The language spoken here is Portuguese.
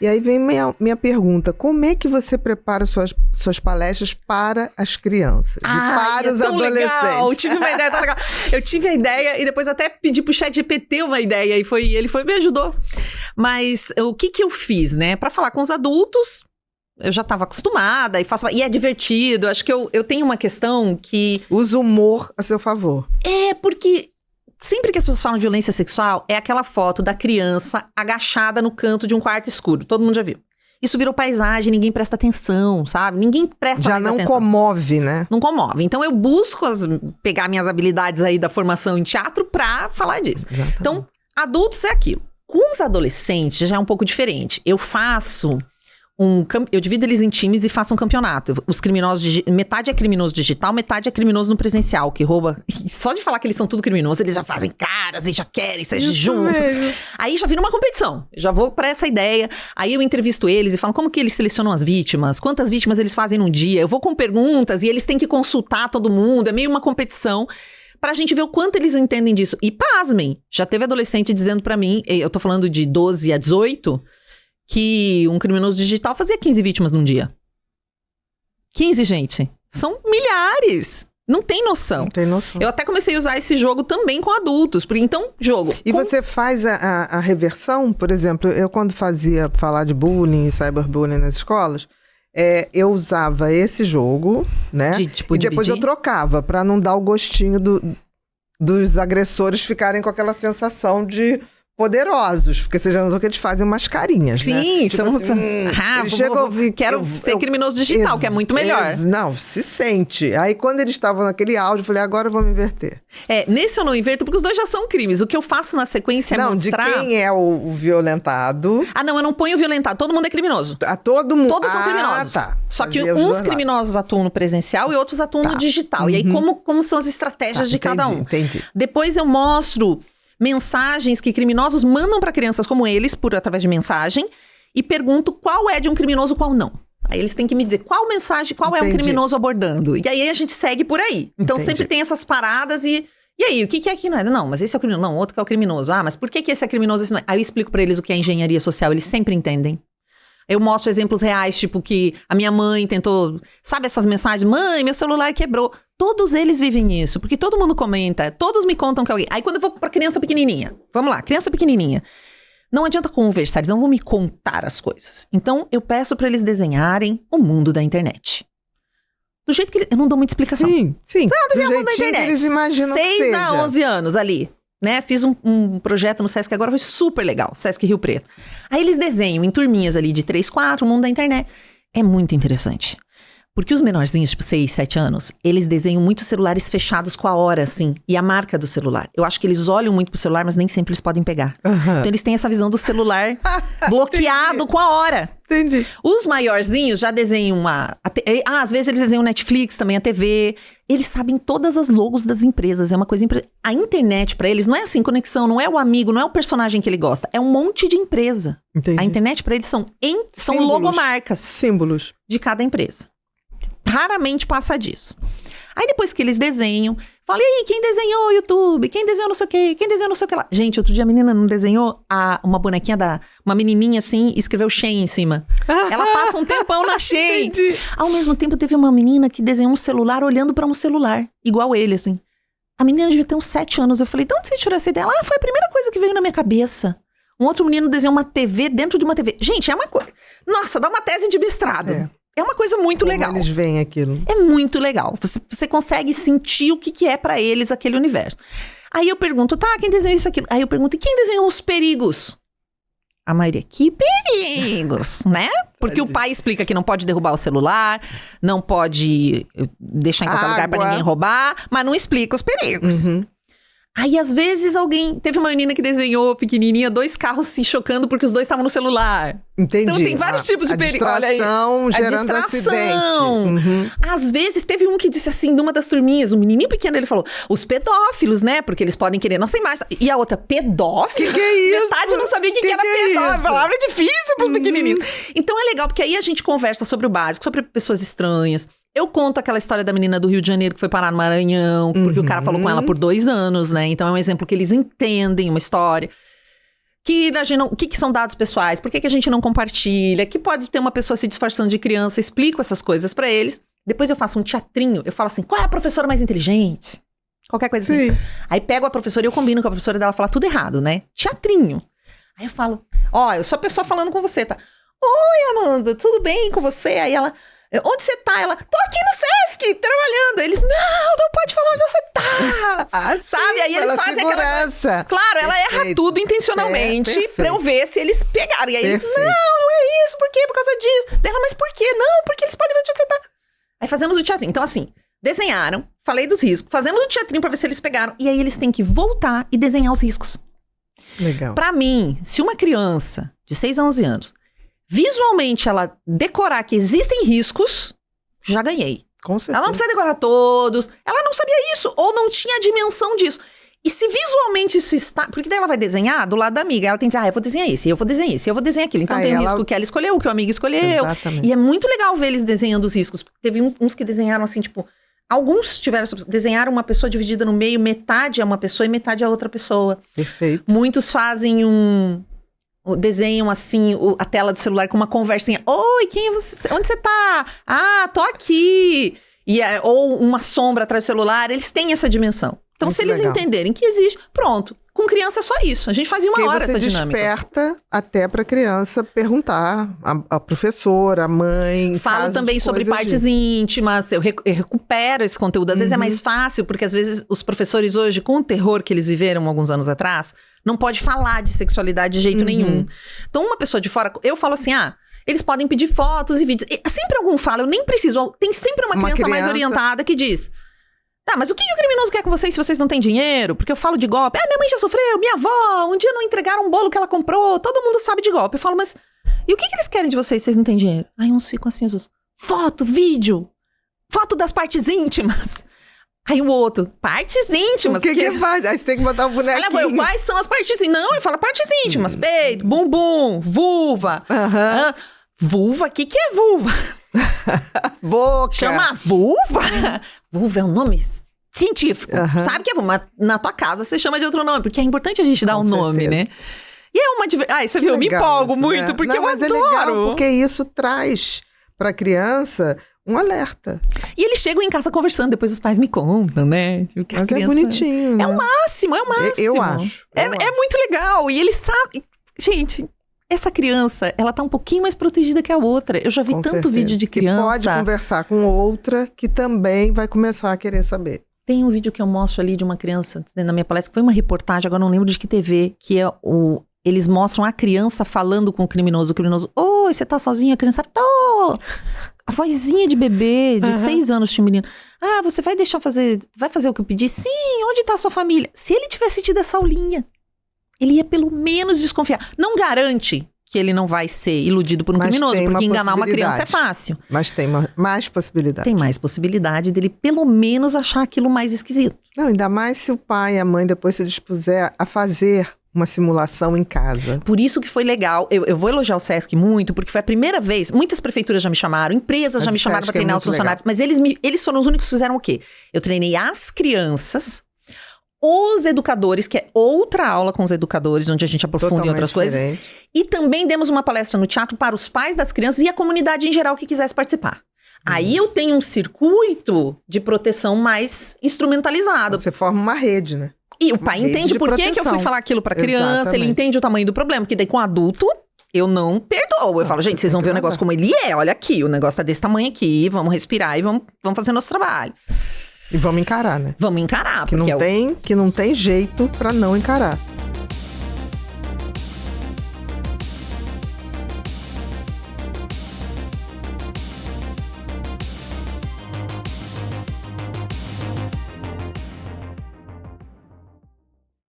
E aí vem minha pergunta, como é que você prepara suas palestras para as crianças? Para os adolescentes? Legal. Eu tive uma ideia tão legal. Eu tive a ideia e depois até pedi pro ChatGPT uma ideia e ele me ajudou. Mas o que eu fiz, né? Para falar com os adultos, eu já estava acostumada e é divertido. Acho que eu tenho uma questão que... Usa o humor a seu favor. Porque... Sempre que as pessoas falam de violência sexual, é aquela foto da criança agachada no canto de um quarto escuro. Todo mundo já viu. Isso virou paisagem, ninguém presta atenção, sabe? Ninguém presta mais atenção. Já não comove, né? Não comove. Então, eu busco pegar minhas habilidades aí da formação em teatro pra falar disso. Exatamente. Então, adultos é aquilo. Com os adolescentes já é um pouco diferente. Eu faço... Eu divido eles em times e faço um campeonato. Os criminosos, metade é criminoso digital, metade é criminoso no presencial, que rouba. Só de falar que eles são tudo criminosos, eles já fazem caras e já querem ser juntos. Aí já vira uma competição. Eu já vou pra essa ideia. Aí eu entrevisto eles e falo como que eles selecionam as vítimas, quantas vítimas eles fazem num dia. Eu vou com perguntas e eles têm que consultar todo mundo. É meio uma competição pra gente ver o quanto eles entendem disso. E pasmem, já teve adolescente dizendo pra mim, eu tô falando de 12 a 18... que um criminoso digital fazia 15 vítimas num dia. 15, gente. São milhares. Não tem noção. Não tem noção. Eu até comecei a usar esse jogo também com adultos. Porque então, jogo... E você faz a reversão? Por exemplo, eu quando fazia falar de bullying e cyberbullying nas escolas, eu usava esse jogo, né? E depois eu trocava, pra não dar o gostinho dos agressores ficarem com aquela sensação de... poderosos, porque você já notou que eles fazem umas carinhas, sim, né? Tipo quero ser criminoso digital, que é muito melhor. Não, se sente. Aí quando eles estavam naquele áudio, eu falei, agora eu vou me inverter. Nesse eu não inverto, porque os dois já são crimes. O que eu faço na sequência é mostrar... de quem é o violentado. Não, eu não ponho o violentado. Todo mundo é criminoso. Todo mundo. Todos são criminosos. Tá. Só que uns criminosos atuam no presencial e outros atuam no digital. E aí, como são as estratégias de cada um. Entendi. Depois eu mostro... mensagens que criminosos mandam para crianças como eles, através de mensagem, e pergunto qual é de um criminoso, qual não. Aí eles têm que me dizer qual mensagem, qual é um criminoso abordando. E aí a gente segue por aí. Então sempre tem essas paradas e aí, o que é que não é? Não, mas esse é o criminoso. Não, outro que é o criminoso. Mas por que esse é criminoso, esse não é? Aí eu explico para eles o que é engenharia social, eles sempre entendem. Eu mostro exemplos reais, tipo que a minha mãe tentou... Sabe essas mensagens? Mãe, meu celular quebrou. Todos eles vivem isso, porque todo mundo comenta. Todos me contam que alguém... Aí quando eu vou pra criança pequenininha... Vamos lá, criança pequenininha. Não adianta conversar, eles não vão me contar as coisas. Então, eu peço pra eles desenharem o mundo da internet. Do jeito que... Eu não dou muita explicação. Sim. Desenhar o mundo da internet. Que eles imaginam 6 a 11 anos ali. Né? Fiz um projeto no Sesc agora, foi super legal, Sesc Rio Preto. Aí eles desenham em turminhas ali de 3, 4, o mundo da internet. É muito interessante. Porque os menorzinhos, tipo 6, 7 anos, eles desenham muitos celulares fechados com a hora, assim, e a marca do celular. Eu acho que eles olham muito pro celular, mas nem sempre eles podem pegar. Então eles têm essa visão do celular bloqueado com a hora. Entendi. Os maiorzinhos já desenham às vezes eles desenham Netflix, também a TV. Eles sabem todas as logos das empresas. É uma coisa... A internet pra eles não é assim, conexão, não é o amigo, não é o personagem que ele gosta. É um monte de empresa. Entendi. A internet pra eles são logomarcas. Símbolos. De cada empresa. Raramente passa disso. Aí depois que eles desenham, fala, e aí, quem desenhou o YouTube? Quem desenhou não sei o quê? Quem desenhou não sei o que lá? Gente, outro dia a menina não desenhou uma bonequinha uma menininha assim, escreveu Shein em cima. Ela passa um tempão na Shein. Ao mesmo tempo, teve uma menina que desenhou um celular olhando pra um celular, igual ele, assim. A menina devia ter uns 7 anos. Eu falei, de onde você tirou essa ideia? Foi a primeira coisa que veio na minha cabeça. Um outro menino desenhou uma TV dentro de uma TV. Gente, é uma coisa... Nossa, dá uma tese de mestrado. É uma coisa muito legal. Eles veem aquilo. É muito legal. Você consegue sentir o que é pra eles aquele universo. Aí eu pergunto, quem desenhou isso, aquilo? Aí eu pergunto, e quem desenhou os perigos? A maioria, que perigos, né? Porque o pai explica que não pode derrubar o celular, não pode deixar em qualquer lugar pra ninguém roubar, mas não explica os perigos. Aí, às vezes, teve uma menina que desenhou, pequenininha, 2 carros se chocando porque os 2 estavam no celular. Entendi. Então, tem vários tipos de perigo. Olha aí. Gerando acidente. Às vezes, teve um que disse assim, de uma das turminhas, um menininho pequeno, ele falou, os pedófilos, né? Porque eles podem querer nossa imagem. E a outra, pedófilo? Que é isso? Metade não sabia o que era pedófilo. Palavra difícil pros pequenininhos. Então, é legal, porque aí a gente conversa sobre o básico, sobre pessoas estranhas. Eu conto aquela história da menina do Rio de Janeiro que foi parar no Maranhão, porque o cara falou com ela por 2 anos, né? Então é um exemplo que eles entendem uma história. O que são dados pessoais? Por que a gente não compartilha? Que pode ter uma pessoa se disfarçando de criança. Explico essas coisas pra eles. Depois eu faço um teatrinho. Eu falo assim, qual é a professora mais inteligente? Qualquer coisa assim. Aí pego a professora e eu combino com a professora dela falar tudo errado, né? Teatrinho. Aí eu falo, eu sou a pessoa falando com você, tá? Oi, Amanda, tudo bem com você? Aí ela, onde você tá? Ela, tô aqui no Sesc, trabalhando. Eles, não pode falar onde você tá. Sabe? Aí eles fazem segurança. Aquela... Claro, ela erra tudo intencionalmente pra eu ver se eles pegaram. E aí eles, não é isso, por quê? Por causa disso. Dela, mas por quê? Não, porque eles podem ver onde você tá. Aí fazemos o teatrinho. Então assim, desenharam, falei dos riscos, fazemos o teatrinho pra ver se eles pegaram. E aí eles têm que voltar e desenhar os riscos. Legal. Pra mim, se uma criança de 6 a 11 anos, visualmente ela decorar que existem riscos, já ganhei. Com certeza. Ela não precisa decorar todos, ela não sabia isso, ou não tinha a dimensão disso. E se visualmente isso está... Porque daí ela vai desenhar do lado da amiga. Ela tem que dizer, eu vou desenhar esse, eu vou desenhar esse, eu vou desenhar aquilo. Então tem o risco que ela escolheu, que o amigo escolheu. Exatamente. E é muito legal ver eles desenhando os riscos. Teve uns que desenharam assim, tipo... Alguns desenharam uma pessoa dividida no meio, metade é uma pessoa e metade é outra pessoa. Perfeito. Muitos fazem desenham assim a tela do celular com uma conversinha. Oi, quem é você? Onde você tá? Ah, tô aqui. Ou uma sombra atrás do celular. Eles têm essa dimensão. Então, muito se eles entenderem que existe, pronto. Com criança é só isso. A gente fazia uma hora essa dinâmica. Desperta até pra criança perguntar a professora, a mãe. Falo também sobre partes íntimas. Eu recupero esse conteúdo. Às vezes é mais fácil, porque às vezes os professores hoje, com o terror que eles viveram alguns anos atrás, não pode falar de sexualidade de jeito nenhum. Então, uma pessoa de fora... Eu falo assim, eles podem pedir fotos e vídeos. E sempre algum fala, eu nem preciso. Tem sempre uma criança mais orientada que diz... mas o que o criminoso quer com vocês se vocês não têm dinheiro? Porque eu falo de golpe. Minha mãe já sofreu, minha avó, um dia não entregaram um bolo que ela comprou. Todo mundo sabe de golpe. Eu falo, mas e o que eles querem de vocês se vocês não têm dinheiro? Aí uns ficam assim, foto, vídeo, foto das partes íntimas. Aí o outro, partes íntimas. O que faz? Aí você tem que botar o bonequinho. Ela, quais são as partes íntimas? Não, ele fala partes íntimas. Peito, bumbum, vulva. Vulva? O que é vulva? Boca. Chama vulva? Vulva é um nome científico. Sabe que é vulva, mas na tua casa você chama de outro nome, porque é importante a gente dar um nome, né? E é uma... você viu, eu me empolgo muito, porque eu adoro. Mas é legal, porque isso traz pra criança um alerta. E eles chegam em casa conversando, depois os pais me contam, né? Tipo, que a criança... é bonitinho, né? É o máximo, é o máximo. Eu acho. É muito legal. E eles sabem... Gente... Essa criança, ela tá um pouquinho mais protegida que a outra. Eu já vi tanto vídeo de criança... Que pode conversar com outra que também vai começar a querer saber. Tem um vídeo que eu mostro ali de uma criança, na minha palestra, que foi uma reportagem, agora não lembro de que TV, que é eles mostram a criança falando com o criminoso. Oi, você tá sozinha? A criança, tô! A vozinha de bebê, de 6 anos, tinha um menino. Você vai vai fazer o que eu pedi? Sim, onde tá a sua família? Se ele tivesse tido essa aulinha, ele ia pelo menos desconfiar. Não garante que ele não vai ser iludido por um criminoso, porque enganar uma criança é fácil. Mas tem mais possibilidade. Tem mais possibilidade dele pelo menos achar aquilo mais esquisito. Não, ainda mais se o pai e a mãe depois se dispuser a fazer uma simulação em casa. Por isso que foi legal. Eu vou elogiar o Sesc muito, porque foi a primeira vez. Muitas prefeituras já me chamaram, empresas já me chamaram para treinar os funcionários. Mas eles foram os únicos que fizeram o quê? Eu treinei as crianças... Os educadores, que é outra aula com os educadores, onde a gente aprofunda em outras coisas. E também demos uma palestra no teatro para os pais das crianças e a comunidade em geral que quisesse participar. Aí eu tenho um circuito de proteção mais instrumentalizado. Você forma uma rede, né? E o pai entende por que eu fui falar aquilo para criança, ele entende o tamanho do problema, porque daí com adulto... Eu não perdoo. Eu falo, gente, vocês vão ver o negócio como ele é. Olha aqui, o negócio tá desse tamanho aqui. Vamos respirar e vamos fazer nosso trabalho. E vamos encarar, né? Vamos encarar. Que não tem jeito pra não encarar.